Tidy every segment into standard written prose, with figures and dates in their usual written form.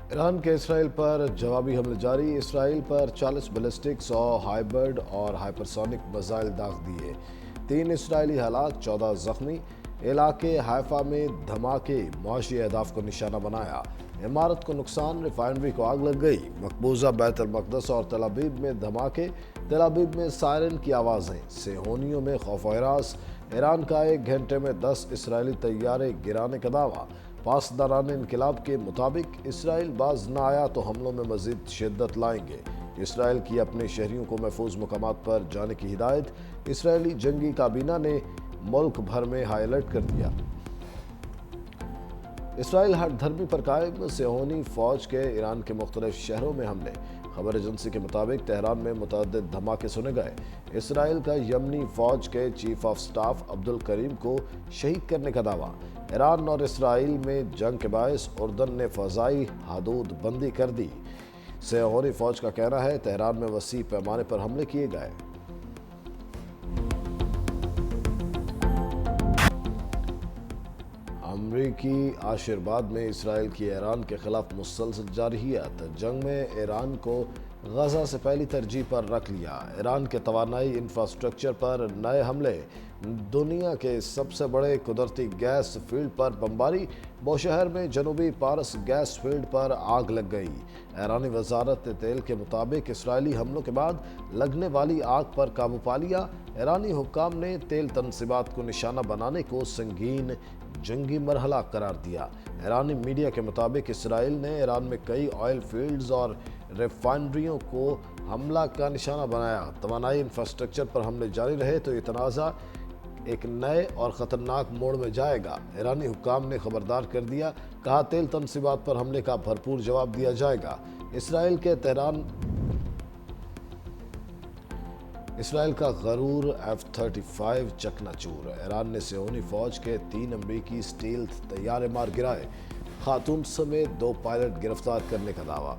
Iran के Israel पर जवाबी हमले जारी। इसराइल पर 40 बैलिस्टिक, 100 हाइबर्ड और हाइपरसोनिक मिसाइल दाग दिए। 3 इसराइली हलाक, 14 जख्मी। इलाके हाइफा में धमाके, मुआशी अहदाफ को निशाना बनाया। इमारत को नुकसान, रिफाइनरी को आग लग गई। मकबूजा बैतुल मक़दस और तल अबीब में धमाके, तल अबीब में सायरन की आवाज़ें, सेहोनियों में खौफ व हिरास। ईरान का 1 घंटे में 10 इसराइली तैयारे गिराने का दावा। पासदारान इनकलाब के मुताबिक इसराइल बाज न आया तो हमलों में मजीद शिद्दत लाएंगे। इसराइल की अपने शहरियों को महफूज मकामात पर जाने की हिदायत। इसराइली जंगी काबीना ने मुल्क भर में हाई अलर्ट कर दिया। इसराइल हर धर्मी पर कायम, सेहोनी फौज के ईरान के मुख्तलिफ शहरों में हमले। खबर एजेंसी के मुताबिक तेहरान में मुतअद्दिद धमाके सुने गए। इसराइल का यमनी फौज के chief of staff Abdul Karim को शहीद करने का दावा। ईरान और इसराइल में जंग के बायस उर्दन ने फ़ज़ाई हदूद बंदी कर दी। सेहोनी फौज का कहना है तेहरान में वसी पैमाने पर हमले किए गए। अमरीकी आशीर्वाद में इसराइल की ईरान के खिलाफ मुसलसल जारहियत। जंग में ईरान को गजा से पहली तरजीह पर रख लिया। ईरान के तवानाई इंफ्रास्ट्रक्चर पर नए हमले। दुनिया के सबसे बड़े कुदरती गैस फील्ड पर बमबारी। बोशहर में जनूबी पारस गैस फील्ड पर आग लग गई। ईरानी वजारत तेल के मुताबिक इसराइली हमलों के बाद लगने वाली आग पर काबू पा लिया। ईरानी हुक्काम ने तेल तनसीबात को निशाना बनाने को संगीन जंगी मरहला करार दिया। ईरानी मीडिया के मुताबिक इसराइल ने ईरान में कई ऑयल फील्ड्स और रिफाइनरियों को हमला का निशाना बनाया। तवानाई इंफ्रास्ट्रक्चर पर हमले जारी रहे तो ये तनाज़ा एक नए और ख़तरनाक मोड़ में जाएगा। ईरानी हुक्काम ने खबरदार कर दिया, कहा तेल तनसीबात पर हमले का भरपूर जवाब दिया जाएगा। इसराइल का गरूर F-35 चकनाचूर। ईरान ने सेहोनी फौज के 3 अमरीकी स्टील्थ तैयारे मार गिराए। खातून समेत 2 पायलट गिरफ्तार करने का दावा।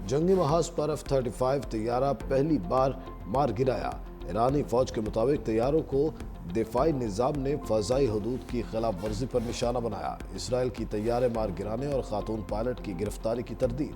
जंगी महाज पर F-35 तैयारा पहली बार मार गिराया। ईरानी फौज के मुताबिक तैयारों को दिफाई निज़ाम ने फ़ज़ाई हदूद की खिलाफ वर्जी पर निशाना बनाया। इसराइल की तैयारे मार गिराने और खातून पायलट की गिरफ्तारी की तरदीद।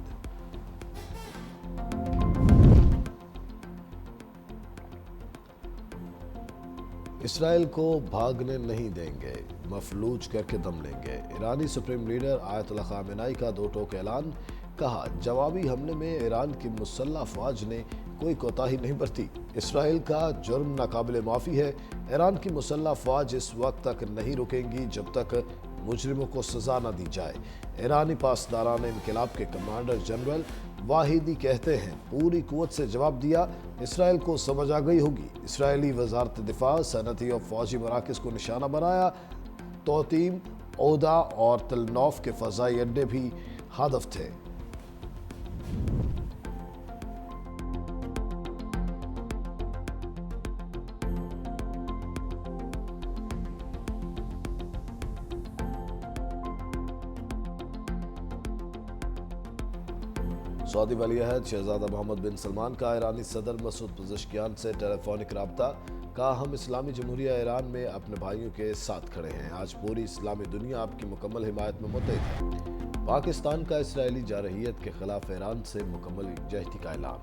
इसराइल को भागने नहीं देंगे, मफलूज करके दम लेंगे। ईरानी सुप्रीम लीडर आयतुल्लाह ख़ामेनी का 2 टोक ऐलान। कहा जवाबी हमले में ईरान की मुसल्लह फ़ौज ने कोई कोताही नहीं बरती। इसराइल का जुर्म नाकाबिले माफ़ी है। ईरान की मुसल्लह फ़ौज इस वक्त तक नहीं रुकेंगी जब तक मुजरिमों को सज़ा न दी जाए। ईरानी पासदारान इनकलाब के कमांडर जनरल वाहिदी कहते हैं पूरी कुव्वत से जवाब दिया। इसराइल को समझ आ गई होगी। इसराइली वजारत दिफा सनती और फौजी मराकज़ को निशाना बनाया। तोतीम, ओदा और तलनौफ के फ़ज़ाई अड्डे भी हदफ थे। सऊदी वलीअहद शहजादा मोहम्मद बिन सलमान का ईरानी सदर मसूद पज़ेश्कियान से टेलीफोनिक रब्ता। कहा हम इस्लामी जमहूरिया ईरान में अपने भाइयों के साथ खड़े हैं। आज पूरी इस्लामी दुनिया आपकी मुकम्मल हिमायत में मुत्तहिद है। पाकिस्तान का इसराइली जारहियत के खिलाफ ईरान से मुकम्मल यकजहती का ऐलान।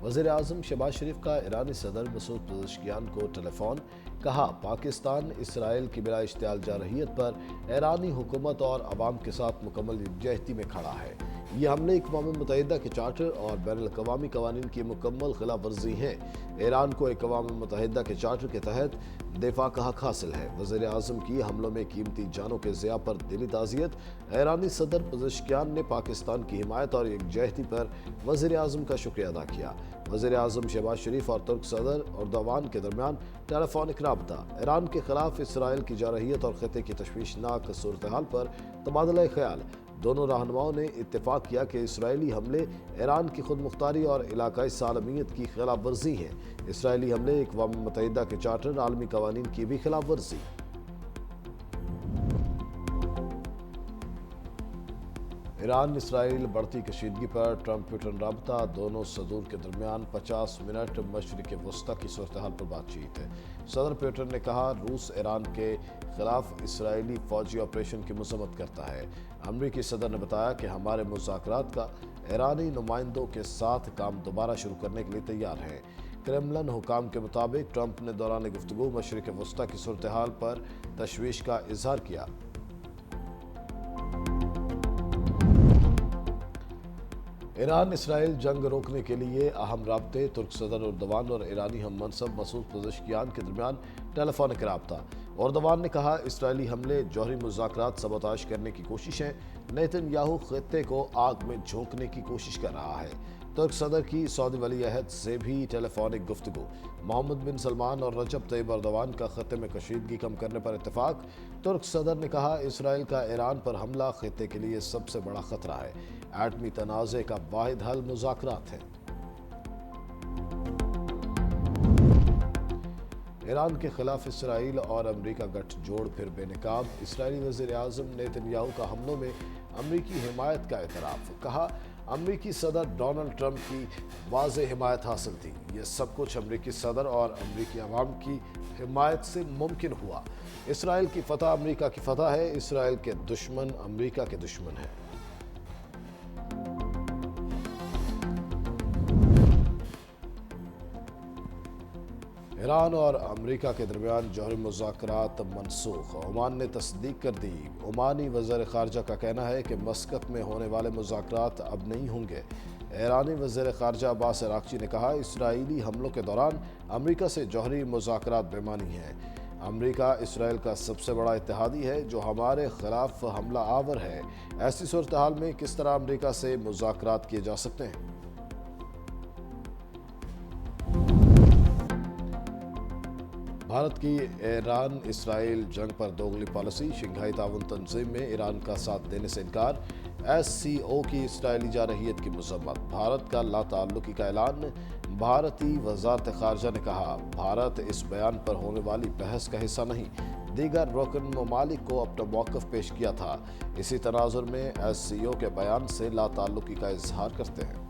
वज़ीर आज़म शहबाज शरीफ का ईरानी सदर मसूद पज़ेश्कियान को टेलीफोन। कहा पाकिस्तान इसराइल की बिला इश्तियाल जारहियत पर ईरानी हुकूमत और अवाम के साथ मुकम्मल यकजहती में खड़ा है। ये हमले अक़वाम मुत्तहिदा के चार्टर और बैनुल-अक़वामी क़वानीन की मुकम्मल खिलाफ वर्जी हैं। ईरान को अक़वाम मुत्तहिदा के चार्टर के तहत दिफा का हक हासिल है। वज़ीर आज़म की हमलों में कीमती जानों के ज़िया पर दिली ताज़ियत। ईरानी सदर पज़ेश्कियान ने पाकिस्तान की हिमायत और यकजहती पर वज़ीर आज़म का शुक्रिया अदा किया। वज़ीर आज़म शहबाज शरीफ और तुर्क सदर एर्दोगान के दरमियान टेलीफोनिक रब्ता। ईरान के खिलाफ इसराइल की जारहियत और ख़ित्ते की तशवीशनाक सूरत हाल पर तबादला ख्याल। दोनों रहनुमाओं ने इत्तेफाक किया कि इसराइली हमले ईरान की खुद मुख्तारी और इलाकाई सालमियत की खिलाफ वर्जी हैं। इसराइली हमले अक़वाम मुत्तहिदा के चार्टर आलमी क़वानीन की भी खिलाफ वर्जी। ईरान इसराइल बढ़ती कशीदगी पर ट्रंप पुतिन राबता, दोनों सदूर के दरमियान 50 मिनट मशरिक़ वस्ती की सूरत हाल पर बातचीत है। सदर पुतिन ने कहा, रूस ईरान के खिलाफ इसराइली फौजी ऑपरेशन की मजम्मत करता है। अमरीकी सदर ने बताया कि हमारे मुज़ाकरात का ईरानी नुमाइंदों के साथ काम दोबारा शुरू करने के लिए तैयार है। क्रेमलिन हुकाम के मुताबिक ट्रंप ने दौरान गुफ्तगू मशरिक़ वस्ती की सूरत हाल पर तशवीश का इजहार किया। ईरान इसराइल जंग रोकने के लिए अहम राब्ते, तुर्क सदर उर्दवान और ईरानी हम मनसब मसूद पज़ेश्कियान के दरमियान टेलीफोनिक राब्ता। उर्दवान ने कहा, इसराइली हमले जौहरी मुज़ाकरात सबोताश करने की कोशिश है। नेतन्याहू खित्ते को आग में झोंकने की कोशिश कर रहा है। तुर्क सदर की सऊदी वली अहद से भी टेलीफोनिक गुफ्तगू। मोहम्मद बिन सलमान और रजब तैयब अर्दवान का खत्ते में कशीदगी कम करने पर इत्तेफाक। तुर्क सदर ने कहा, इसराइल का ईरान पर हमला खित्ते के लिए सबसे बड़ा खतरा है। एटमी तनाज़े का वाहिद हल मुज़ाकरात है। ईरान के खिलाफ इसराइल और अमरीका गठजोड़ फिर बेनकाब। इसराइली वज़ीर आज़म नेतन्याहू का हमलों में अमरीकी हिमायत का एतराफ़। कहा, अमरीकी सदर डोनाल्ड ट्रंप की वाज़ेह हिमायत हासिल थी। ये सब कुछ अमरीकी सदर और अमरीकी अवाम की हिमायत से मुमकिन हुआ। इसराइल की फतह अमरीका की फतह है। इसराइल के दुश्मन अमरीका के दुश्मन हैं। ईरान और अमरीका के दरमियान जौहरी मुज़ाकरात मनसूख। ओमान ने तस्दीक कर दी। ओमानी वज़ीर ख़ारजा का कहना है कि मस्कत में होने वाले मुज़ाकरात अब नहीं होंगे। ईरानी वज़ीर ख़ारजा अब्बास अराग़ची ने कहा, इसराइली हमलों के दौरान अमरीका से जौहरी मुज़ाकरात बेमानी हैं। अमरीका इसराइल का सबसे बड़ा इत्तेहादी है जो हमारे खिलाफ हमला आवर है। ऐसी सूरत हाल में किस तरह अमरीका से मुज़ाकरात किए जा सकते हैं? भारत की ईरान इसराइल जंग पर दोगली पॉलिसी। शंघाई ताउन तंजीम में ईरान का साथ देने से इनकार। SCO की इसराइली जारहियत की मजम्मत। भारत का लाताल्लुकी का ऐलान। भारतीय वज़ारत ख़ारजा ने कहा, भारत इस बयान पर होने वाली बहस का हिस्सा नहीं। दीगर रुकन ममालिक को अपना मौक़िफ़ पेश किया था। इसी तनाज़ुर में SCO के बयान से लाताल्लुकी का इजहार करते हैं।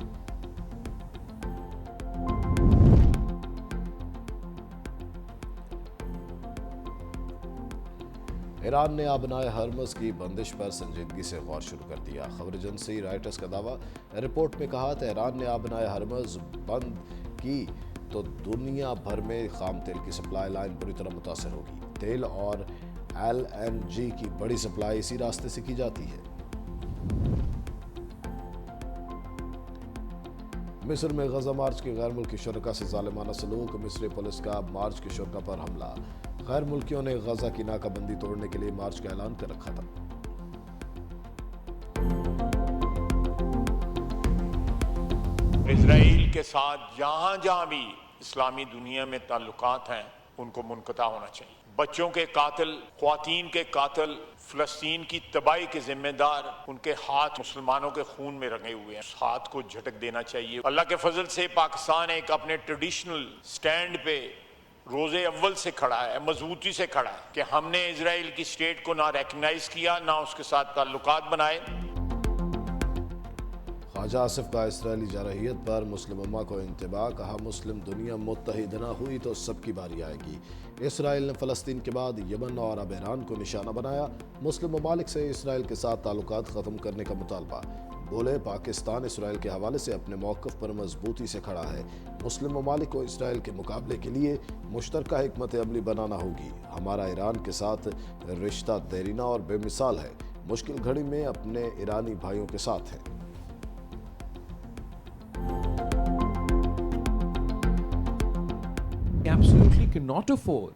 ईरान ने आबनाए हरमज़ की बंदिश पर संजीदगी से गौर शुरू कर दिया। खबर एजेंसी रॉयटर्स का दावा। रिपोर्ट में कहा, तेहरान ने आबनाए हरमज़ बंद की तो दुनिया भर में खाम तेल की सप्लाई लाइन बुरी तरह मुतासर होगी। तेल और LNG की बड़ी सप्लाई इसी रास्ते से की जाती है। मिस्र में गजा मार्च के गैर मुल्की शुरका से ज़ालिमाना सलूक। मिस्री पुलिस का मार्च के शुरका पर हमला। गैर मुल्कियों ने गजा की नाकाबंदी तोड़ने के लिए मार्च का ऐलान कर रखा था। इजराइल के साथ जहां जहां भी इस्लामी दुनिया में ताल्लुकात हैं उनको मुनक़ता होना चाहिए। बच्चों के कातिल, ख्वातीन के कातिल, फ़लस्तीन की तबाही के जिम्मेदार, उनके हाथ मुसलमानों के खून में रंगे हुए हैं। उस हाथ को झटक देना चाहिए। अल्लाह के फजल से पाकिस्तान एक अपने ट्रेडिशनल स्टैंड पे रोज़े अव्वल से खड़ा है, मजबूती से खड़ा है कि हमने इजराइल की स्टेट को ना रिकग्नाइज किया, ना उसके साथ ताल्लुकात बनाए। ख्वाजा आसिफ का इसराइली जारहियत पर मुस्लिम उम्मा को इंतबाह। कहा, मुस्लिम दुनिया मुत्तहिद न हुई तो सबकी बारी आएगी। इसराइल ने फ़लस्तीन के बाद यमन और अब ईरान को निशाना बनाया। मुस्लिम ममालिक से इसराइल के साथ ताल्लुकात ख़त्म करने का मुतालबा। बोले, पाकिस्तान इसराइल के हवाले से अपने मौक़िफ़ पर मजबूती से खड़ा है। मुस्लिम ममालिक को इसराइल के मुकाबले के लिए मुश्तरका हिकमत अमली बनाना होगी। हमारा ईरान के साथ रिश्ता देरीना और बेमिसाल है। मुश्किल घड़ी में अपने ईरानी भाइयों के साथ है। Absolutely cannot afford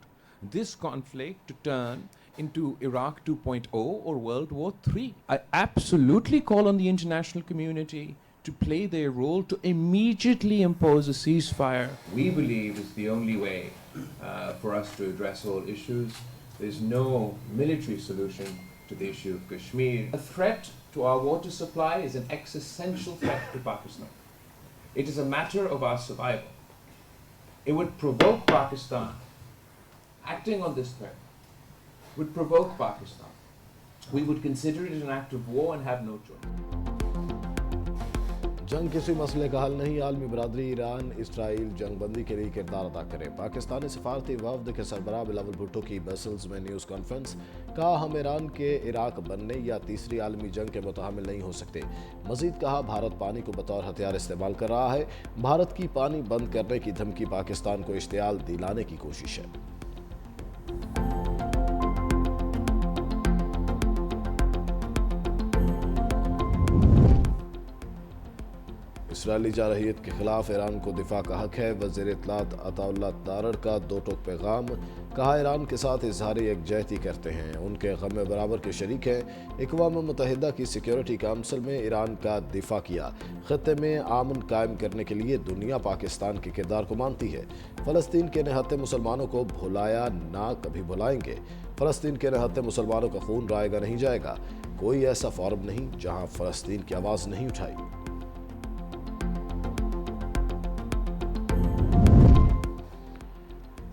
this conflict to turn into Iraq 2.0 or World War III. I absolutely call on the international community to play their role to immediately impose a ceasefire. We believe it's the only way for us to address all issues. There's no military solution to the issue of Kashmir. A threat to our water supply is an existential threat to Pakistan. It is a matter of our survival. It would provoke Pakistan. Acting on this threat would provoke Pakistan. We would consider it an act of war and have no choice. जंग किसी मसले का हल नहीं, आलमी बरादरी Iran Israel जंग बंदी के लिए किरदार अदा करे। पाकिस्तानी सफारती वफद के सरबराह बिलावल भुट्टो की ब्रसल्स में न्यूज़ कॉन्फ्रेंस, कहा हम ईरान के इराक बनने या तीसरी आलमी जंग के मुतहमिल नहीं हो सकते। मजीद कहा भारत पानी को बतौर हथियार इस्तेमाल कर रहा है। भारत की पानी बंद करने की धमकी पाकिस्तान को इश्तियाल दिलाने की कोशिश है। इसराइली जारहियत के खिलाफ ईरान को दिफा का हक है। वज़ीर इत्तलात अताउल्लाह दारर का दो टोक पैगाम, कहा ईरान के साथ इजहारी यकजहती करते हैं, उनके गम में बराबर के शरीक हैं। अक़वाम मुत्तहिदा की सिक्योरिटी काउंसिल में ईरान का दिफा किया। खत्ते में अमन कायम करने के लिए दुनिया पाकिस्तान के किरदार को मानती है। फ़लस्तीन के निहत्ते मुसलमानों को भुलाया ना कभी भुलाएंगे। फ़लस्तीन के निहत्ते मुसलमानों का खून रायगा नहीं जाएगा। कोई ऐसा फोरम नहीं जहाँ फ़लस्तीन की आवाज़ नहीं उठाई।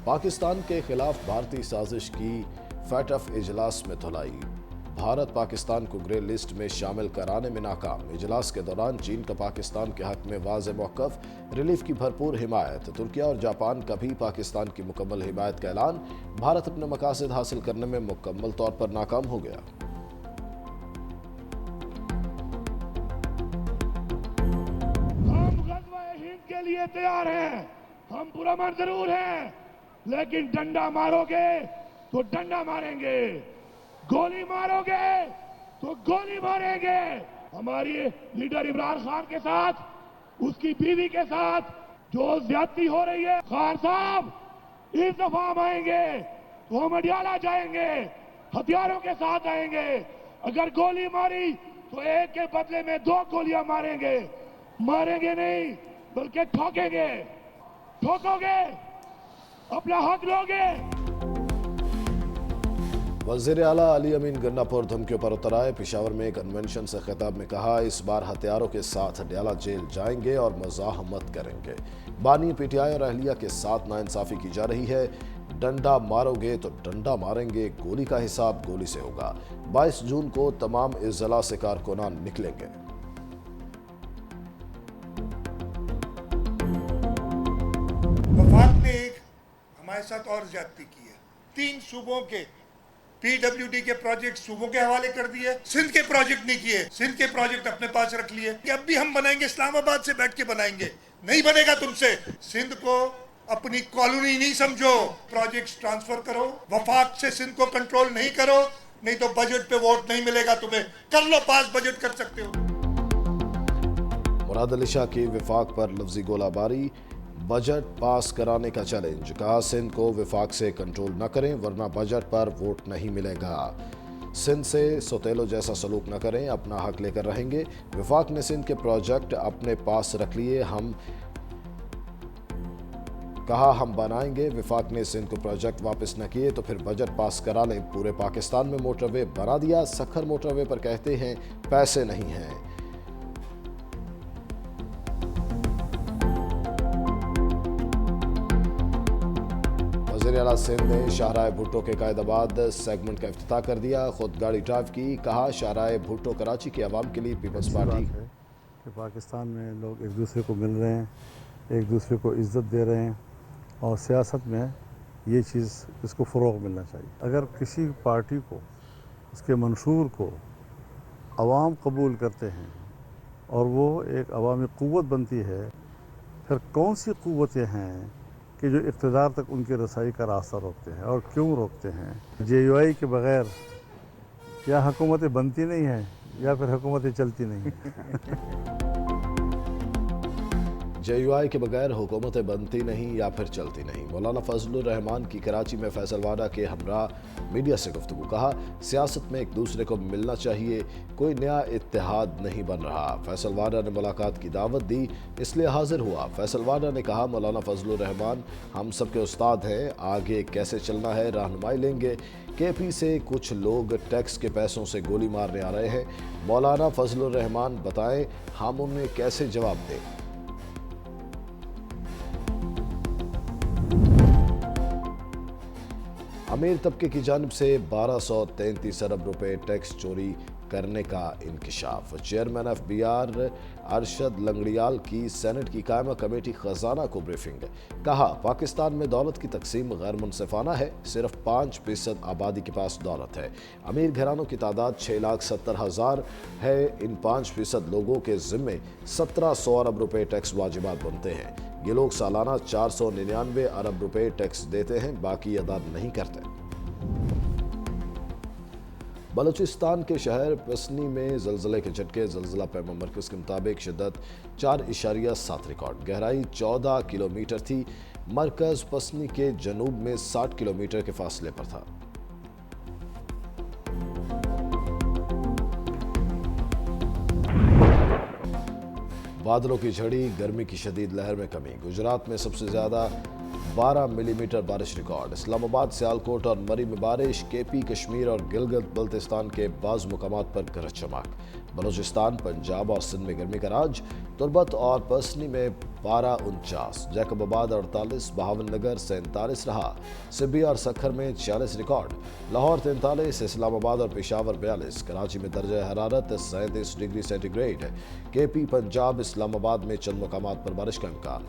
पाकिस्तान के खिलाफ भारतीय साजिश की फैटफ इजलास में धुलाई। भारत पाकिस्तान को ग्रे लिस्ट में शामिल कराने में नाकाम। इजलास के दौरान चीन का पाकिस्तान के हक में वाज़ेह मौक़िफ़, रिलीफ की भरपूर हिमायत। तुर्किया और जापान का भी पाकिस्तान की मुकम्मल हिमायत का ऐलान। भारत अपने मकासद हासिल करने में मुकम्मल तौर पर नाकाम हो गया। हम ग़ज़वा-ए हिंद के लिए तैयार हैं, हम पुरअमन जरूर हैं, लेकिन डंडा मारोगे तो डंडा मारेंगे, गोली मारोगे तो गोली मारेंगे। हमारी लीडर इमरान खान के साथ, उसकी बीवी के साथ जो ज्यादती हो रही है, खान साहब इस दफा हम आएंगे तो हम अडियाला जाएंगे, हथियारों के साथ आएंगे। अगर गोली मारी तो एक के बदले में दो गोलियां मारेंगे, मारेंगे नहीं बल्कि ठोकेंगे। ठोकोगे अपना हक लोगे। वज़ीर आला अली अमीन गन्नापुर धमकियों पर उतर आए। पेशावर में कन्वेंशन से खिताब में कहा, इस बार हथियारों के साथ अडियाला जेल जाएंगे और मज़ाहमत करेंगे। बानी पीटीआई और अहलिया के साथ नाइंसाफी की जा रही है। डंडा मारोगे तो डंडा मारेंगे, गोली का हिसाब गोली से होगा। 22 जून को तमाम इज़ला से कारकुनान निकलेंगे। वफाक ने हमारे साथ और ज्यादती की है। 3 सूबों के PWD के प्रोजेक्ट सूबों के हवाले कर दिए, सिंध के प्रोजेक्ट नहीं किए, सिंध के प्रोजेक्ट अपने पास रख लिए। अब भी हम बनाएंगे, इस्लामाबाद से बैठ के बनाएंगे, नहीं बनेगा तुमसे। सिंध को अपनी कॉलोनी नहीं समझो, प्रोजेक्ट्स ट्रांसफर करो। वफाक से सिंध को कंट्रोल नहीं करो, नहीं तो बजट पे वोट नहीं मिलेगा तुम्हें। कर लो पास, बजट कर सकते हो। मुराद अली शाह की विफाक पर लफ्जी गोलाबारी, बजट पास कराने का चैलेंज, कहा सिंध को विफाक से कंट्रोल न करें वरना बजट पर वोट नहीं मिलेगा। सिंध से सोतेलो जैसा सलूक न करें, अपना हक लेकर रहेंगे। विफाक ने सिंध के प्रोजेक्ट अपने पास रख लिए, हम बनाएंगे। विफाक ने सिंध को प्रोजेक्ट वापस न किए तो फिर बजट पास करा लें। पूरे पाकिस्तान में मोटरवे बना दिया, सखर मोटरवे पर कहते हैं पैसे नहीं हैं। वज़ीर आला सिंध ने शाहराह भुट्टो के कायदाबाद सेगमेंट का इफ्तिताह कर दिया। खुद गाड़ी ड्राइव की, कहा शाहराह भुट्टो कराची के अवाम के लिए पीपल्स पार्टी है कि पाकिस्तान में लोग एक दूसरे को मिल रहे हैं, एक दूसरे को इज़्ज़त दे रहे हैं और सियासत में ये चीज़, इसको फ़रोग़ मिलना चाहिए। अगर किसी पार्टी को, उसके मंशूर को अवाम कबूल करते हैं और वो एक अवामी क़ुव्वत बनती है, फिर कौन सी क़ुव्वतें हैं कि जो इक़्तिदार तक उनकी रसाई का रास्ता रोकते हैं और क्यों रोकते हैं? JUI के बग़ैर या हुकूमतें बनती नहीं हैं या फिर हुकूमतें चलती नहीं हैं। JUI के बगैर हुकूमतें बनती नहीं या फिर चलती नहीं। मौलाना फजलुर रहमान की कराची में फैसल वाडा के हमरा मीडिया से गुफ्तगू, कहा सियासत में एक दूसरे को मिलना चाहिए, कोई नया इत्तेहाद नहीं बन रहा। फैसल वाडा ने मुलाकात की दावत दी, इसलिए हाजिर हुआ। फैसल वाडा ने कहा मौलाना फजलुर रहमान हम सब के उस्ताद हैं, आगे कैसे चलना है रहनुमाई लेंगे। KP से कुछ लोग टैक्स के पैसों से गोली मारने आ रहे हैं, मौलाना फजलुर रहमान बताएं हम उन्हें कैसे जवाब दें। अमीर तबके की जानिब से 1233 अरब रुपए टैक्स चोरी करने का इंकशाफ। चेयरमैन FBR अरशद लंगड़ियाल की सेनेट की कायमा कमेटी खजाना को ब्रीफिंग। कहा, पाकिस्तान में दौलत की तकसीम गैर मुनसिफाना है, सिर्फ 5% आबादी के पास दौलत है। अमीर घरानों की तादाद 6,70,000 है। इन 5% लोगों के जिम्मे 1700 अरब रुपए टैक्स वाजिबात बनते हैं। ये लोग सालाना 499 अरब रुपए टैक्स देते हैं, बाकी अदा नहीं करते। बलूचिस्तान के शहर पसनी में ज़लज़ले के झटके। ज़लज़ला पैमा मरकज़ के मुताबिक शिद्दत 4.7 रिकॉर्ड, गहराई 14 किलोमीटर थी। मरकज़ पसनी के जनूब में 60 किलोमीटर के फासले पर था। बादलों की झड़ी, गर्मी की शदीद लहर में कमी। गुजरात में सबसे ज़्यादा 12 मिलीमीटर बारिश रिकॉर्ड। इस्लामाबाद, सियालकोट और मरी में बारिश। KP, कश्मीर और गिलगित बल्तिस्तान के बाज़ मुकामात पर गरज चमक। बलूचिस्तान, पंजाब और सिंध में गर्मी का राज। तुर्बत और पसनी में पारा 49, जैकबाबाद 48, बहावलनगर 47 रहा। सिब्बी और सखर में 46 रिकॉर्ड। लाहौर 43, इस्लामाबाद और पेशावर 42, कराची में दर्जा हरारत 37 degree centigrade. KP, Punjab, Islamabad में चंद मुकामात पर बारिश का इम्कान।